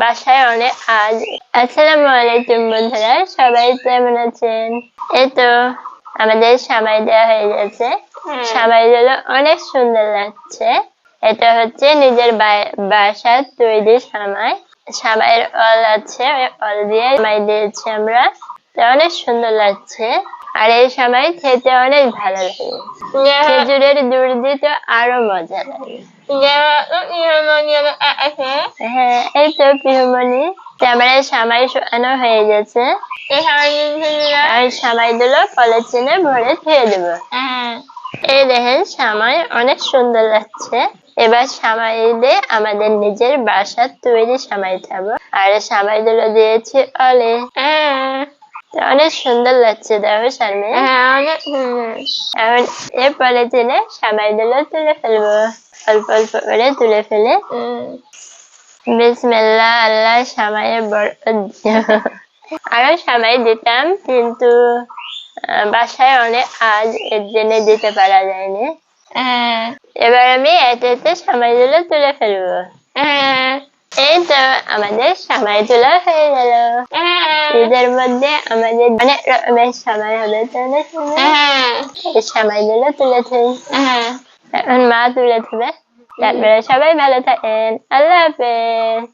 বাসায় অনেক আজ আসসালামু আলাইকুম বন্ধুরা, সবাই কেমন আছেন? এই তো আমাদের সামাই দেওয়া হয়ে গেছে। সামাইগুলো অনেক সুন্দর লাগছে। এটা হচ্ছে নিজের বাসার তৈরি সামাই। সামাইয়ের অল আছে, ওই অল দিয়ে সামাই দিয়েছি আমরা। তো অনেক সুন্দর লাগছে। আর এই সামাই খেতে অনেক ভালো লাগে। খেজুরের গুড় দিয়ে তো আরো মজা লাগে। হ্যাঁ, এই তো পিহুমনি আমার সামাই শোয়ানো হয়ে গেছে। আর সামাইগুলো পলিথিনে ভরে ধুয়ে দেবো। এই দেখেন সামাই অনেক সুন্দর লাগছে। এবার সামাই দিয়ে আমাদের নিজের বাসার তৈরি সামাই খাবো। আর সামাইগুলো দিয়েছি অলে। অনেক সুন্দর লাগছে, দেখো শারমিন। এখন এই পলিথিনে সামাইগুলো তুলে ফেলবো, অল্প অল্প করে তুলে ফেলে। বিসমিল্লাহ, আল্লাহ সামাইয়ের বরকত দিও। আরো সামাই দিতাম, কিন্তু বাসায় অনেক আজ এর জন্য দিতে পারা যায়নি। এবার আমি এতে এতে সামাইগুলো তুলে ফেলবো। এই তো আমাদের সামাই তোলা হয়ে গেল। ঈদের মধ্যে আমাদের অনেক রকমের সামাই হবে, এই সামাইগুলো তুলেছি। এখন মা তুলে দেবে। তারপরে সবাই ভালো থাকেন। আল্লাহ হাফেজ।